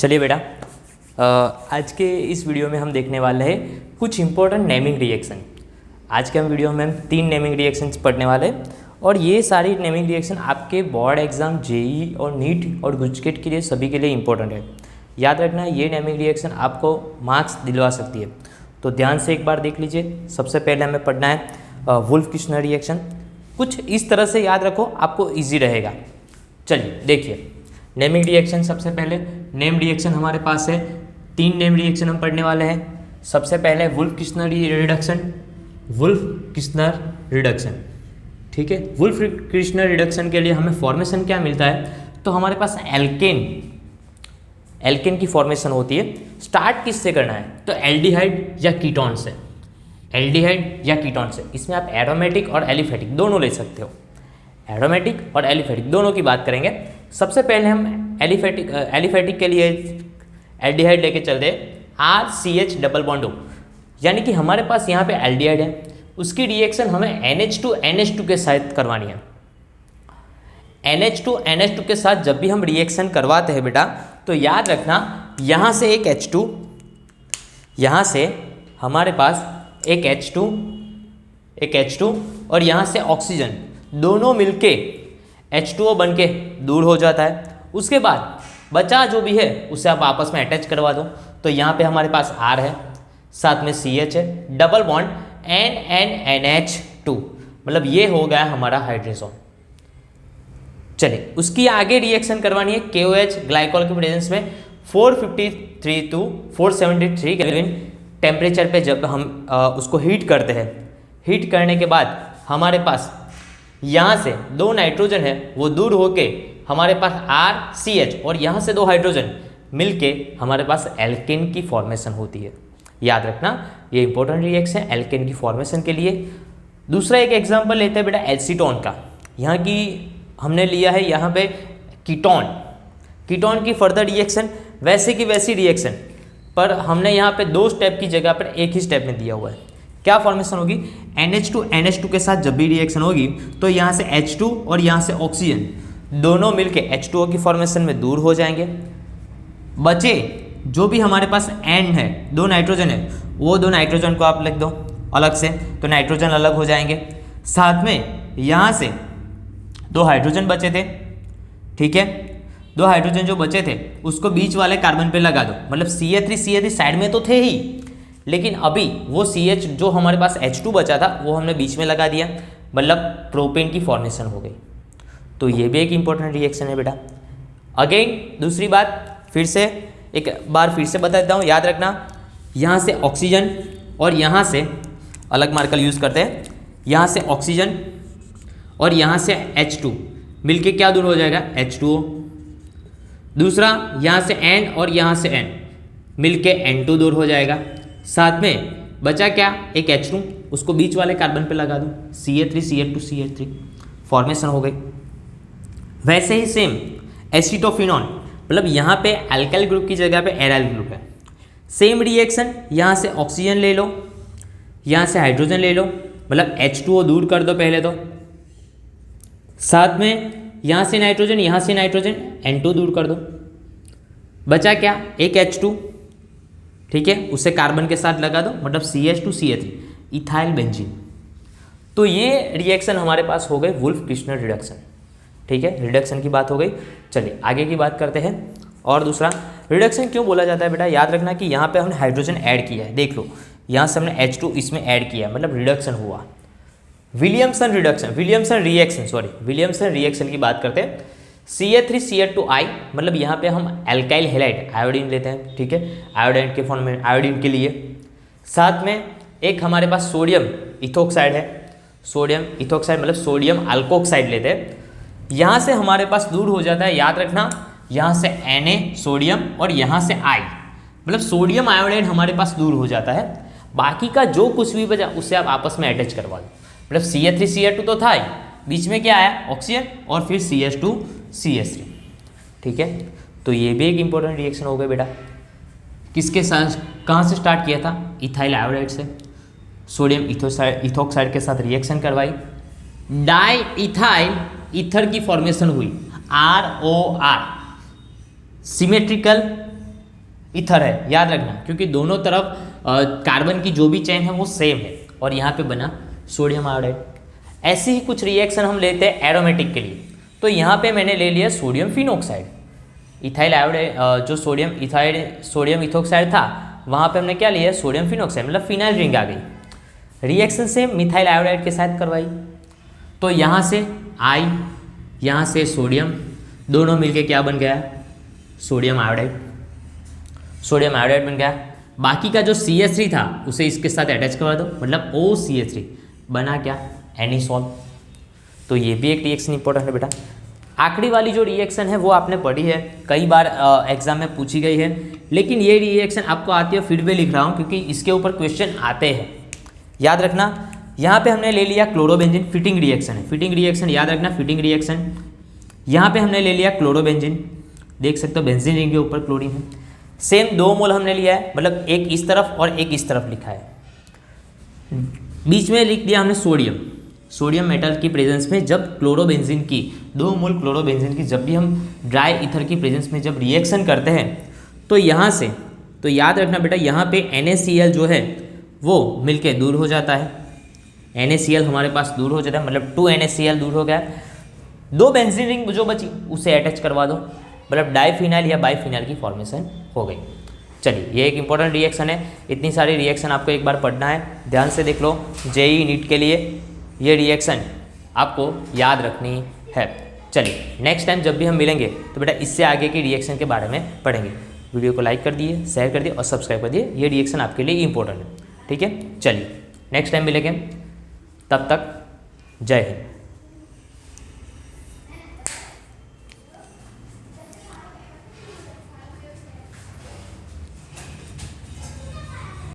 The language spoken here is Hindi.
चलिए बेटा, आज के इस वीडियो में हम देखने वाले हैं कुछ इंपॉर्टेंट नेमिंग रिएक्शन। आज के हम वीडियो में हम 3 नेमिंग रिएक्शंस पढ़ने वाले हैं और ये सारी नेमिंग रिएक्शन आपके बोर्ड एग्जाम जेई और नीट और गुजकेट के लिए सभी के लिए इंपॉर्टेंट है। याद रखना, ये नेमिंग रिएक्शन आपको मार्क्स दिलवा सकती है, तो ध्यान से एक बार देख लीजिए। सबसे पहले हमें पढ़ना है वुल्फ किश्नर रिएक्शन। कुछ इस तरह से याद रखो, आपको ईजी रहेगा। चलिए देखिए, नेमिंग रिएक्शन। सबसे पहले नेम रिएक्शन हमारे पास है, 3 नेम रिएक्शन हम पढ़ने वाले हैं। सबसे पहले Wolff Kishner reduction, Wolff Kishner reduction, ठीक है। वुल्फ किश्नर रिडक्शन के लिए हमें फॉर्मेशन क्या मिलता है, तो हमारे पास एल्केन की फॉर्मेशन होती है। स्टार्ट किससे करना है, तो एल्डिहाइड या कीटोन से, एल्डिहाइड या कीटोन से। इसमें आप एरोमेटिक और एलिफेटिक दोनों ले सकते हो, एरोमेटिक और एलिफेटिक दोनों की बात करेंगे। सबसे पहले हम एलिफेटिक के लिए एल्डिहाइड लेके चलते हैं, RCH डबल बॉन्ड O, यानी कि हमारे पास यहाँ पे एल्डिहाइड है, उसकी रिएक्शन हमें NH2 के साथ करवानी है। NH2 के साथ जब भी हम रिएक्शन करवाते हैं बेटा, तो याद रखना, यहाँ से एक H2, यहाँ से हमारे पास एक H2 और यहाँ से ऑक्सीजन, दोनों मिलके H2O बन के दूर हो जाता है। उसके बाद बचा जो भी है उसे आप आपस में अटैच करवा दो, तो यहाँ पे हमारे पास R है, साथ में CH है, डबल बॉन्ड NH2, मतलब ये हो गया हमारा हाइड्रोजन। चलिए, उसकी आगे रिएक्शन करवानी है KOH ग्लाइकोल के प्रेजेंस में 453 to 473 केल्विन टेम्परेचर पे जब हम उसको हीट करते हैं। हीट करने के बाद हमारे पास यहाँ से 2 नाइट्रोजन है, वो दूर होके हमारे पास RCH और यहाँ से 2 हाइड्रोजन मिलके हमारे पास एल्केन की फॉर्मेशन होती है। याद रखना, ये इंपॉर्टेंट रिएक्शन है एल्केन की फॉर्मेशन के लिए। दूसरा एक एग्जांपल लेते हैं बेटा एसीटोन का। यहाँ की हमने लिया है यहाँ पे कीटोन की फर्दर रिएक्शन, वैसे की वैसी रिएक्शन, पर हमने यहाँ पे 2 स्टेप की जगह पर एक ही स्टेप में दिया हुआ है। क्या फॉर्मेशन होगी, NH2 के साथ जब भी रिएक्शन होगी तो यहाँ से H2 और यहाँ से ऑक्सीजन दोनों मिलके H2O की फॉर्मेशन में दूर हो जाएंगे। बचे जो भी हमारे पास N है, 2 नाइट्रोजन है, वो 2 नाइट्रोजन को आप लिख दो अलग से, तो नाइट्रोजन अलग हो जाएंगे। साथ में यहाँ से 2 हाइड्रोजन बचे थे, ठीक है। 2 हाइड्रोजन जो बचे थे उसको बीच वाले कार्बन पे लगा दो, मतलब CH3 साइड में तो थे ही, लेकिन अभी वो CH जो हमारे पास H2 बचा था वो हमने बीच में लगा दिया, मतलब प्रोपेन की फॉर्मेशन हो गई। तो ये भी एक इंपॉर्टेंट रिएक्शन है बेटा। अगेन दूसरी बात फिर से बता देता हूँ, याद रखना, यहाँ से ऑक्सीजन और यहाँ से अलग मार्कर यूज़ करते हैं, यहाँ से ऑक्सीजन और यहाँ से H2 मिलके क्या दूर हो जाएगा, H2O। दूसरा यहाँ से N और यहाँ से N मिलके N2 दूर हो जाएगा। साथ में बचा क्या, एक H2, उसको बीच वाले कार्बन पे लगा दो, CH3 फॉर्मेशन हो गई। वैसे ही सेम एसिटोफिनॉन, मतलब यहाँ पे अल्काइल ग्रुप की जगह पे एराइल ग्रुप है। सेम रिएक्शन, यहाँ से ऑक्सीजन ले लो, यहाँ से हाइड्रोजन ले लो, मतलब H2O दूर कर दो पहले तो, साथ में यहाँ से नाइट्रोजन, यहाँ से नाइट्रोजन, N2 दूर कर दो। बचा क्या, एक H2, ठीक है, उसे कार्बन के साथ लगा दो, मतलब CH2CH3, इथाइल बेंजीन। तो ये रिएक्शन हमारे पास हो गए वुल्फ किश्नर रिडक्शन, ठीक है। रिडक्शन की बात हो गई। चलिए आगे की बात करते हैं। और दूसरा, रिडक्शन क्यों बोला जाता है बेटा, याद रखना कि यहाँ पे हमने हाइड्रोजन ऐड किया है, देख लो, यहाँ से हमने H2 इसमें ऐड किया, मतलब रिडक्शन हुआ। विलियमसन रिएक्शन की बात करते हैं। CH3CH2I, मतलब यहाँ पे हम अल्काइल हैलाइड आयोडीन लेते हैं, ठीक है, आयोडाइन के फॉर्म में, आयोडीन के लिए। साथ में एक हमारे पास सोडियम इथोक्साइड है, मतलब सोडियम अल्कोक्साइड लेते हैं। यहाँ से हमारे पास दूर हो जाता है, याद रखना, यहाँ से Na सोडियम और यहाँ से I, मतलब सोडियम आयोडाइड हमारे पास दूर हो जाता है। बाकी का जो कुछ भी बचा उसे आप आपस में अटैच करवा दो, मतलब CH3CH2 तो था ही, बीच में क्या आया, ऑक्सीजन और फिर CH2CH3, ठीक है। तो ये भी एक इंपॉर्टेंट रिएक्शन हो गया बेटा। किसके साथ, कहाँ से स्टार्ट किया था, इथाइल आयोडाइड से, सोडियम इथोक्साइड के साथ रिएक्शन करवाई, डाई इथाइल ईथर की फॉर्मेशन हुई, ROR, सिमेट्रिकल ईथर है, याद रखना, क्योंकि दोनों तरफ कार्बन की जो भी चेन है वो सेम है, और यहाँ पे बना सोडियम आयोडाइड। ऐसे ही कुछ रिएक्शन हम लेते हैं एरोमेटिक के लिए। तो यहाँ पे मैंने ले लिया सोडियम फिनोक्साइड, इथाइल आयोडाइड, जो सोडियम इथोक्साइड था वहाँ पे हमने क्या लिया, सोडियम फिनोक्साइड, मतलब फिनाइल रिंग आ गई। रिएक्शन से मिथाइल आयोडाइड के साथ करवाई, तो यहाँ से आई, यहाँ से सोडियम, दोनों मिलके क्या बन गया, सोडियम आयोडाइड। सोडियम आयोडाइड बन गया। बाकी का जो CH3 था उसे इसके साथ अटैच करवा दो, मतलब OCH3 बना क्या, एनिसॉल। तो ये भी एक रिएक्शन इंपॉर्टेंट है बेटा। आखिरी वाली जो रिएक्शन है वो आपने पढ़ी है, कई बार एग्जाम में पूछी गई है, लेकिन ये रिएक्शन आपको आती है, फिर भी लिख रहा हूँ क्योंकि इसके ऊपर क्वेश्चन आते हैं, याद रखना। यहाँ पे हमने ले लिया क्लोरोबेंजीन, फिटिंग रिएक्शन है, फिटिंग रिएक्शन याद रखना, फिटिंग रिएक्शन। यहाँ पे हमने ले लिया क्लोरोबेंजीन, देख सकते हो बेंजीन रिंग के ऊपर क्लोरीन है, सेम 2 मोल हमने लिया है, मतलब एक इस तरफ और एक इस तरफ लिखा है। बीच में लिख दिया हमने सोडियम, सोडियम मेटल की प्रेजेंस में जब क्लोरोबेंजीन की 2 मोल क्लोरोबेंजीन की जब भी हम ड्राई ईथर की प्रेजेंस में जब रिएक्शन करते हैं, तो यहाँ से, तो याद रखना बेटा, यहाँ पे NaCl जो है वो मिलके दूर हो जाता है, NaCl हमारे पास दूर हो जाता है, मतलब 2 NaCl दूर हो गया। 2 बेंजीन रिंग जो बची उसे अटैच करवा दो, मतलब डाइफिनाइल या बाइफिनाइल की फॉर्मेशन हो गई। चलिए, ये एक इंपॉर्टेंट रिएक्शन है। इतनी सारी रिएक्शन आपको एक बार पढ़ना है, ध्यान से देख लो, JEE नीट के लिए ये रिएक्शन आपको याद रखनी है। चलिए, नेक्स्ट टाइम जब भी हम मिलेंगे तो बेटा इससे आगे की रिएक्शन के बारे में पढ़ेंगे। वीडियो को लाइक कर दिए, शेयर कर दिए और सब्सक्राइब कर दिए, ये रिएक्शन आपके लिए इंपॉर्टेंट है, ठीक है। चलिए, नेक्स्ट टाइम मिलेंगे, तब तक जय हिंद।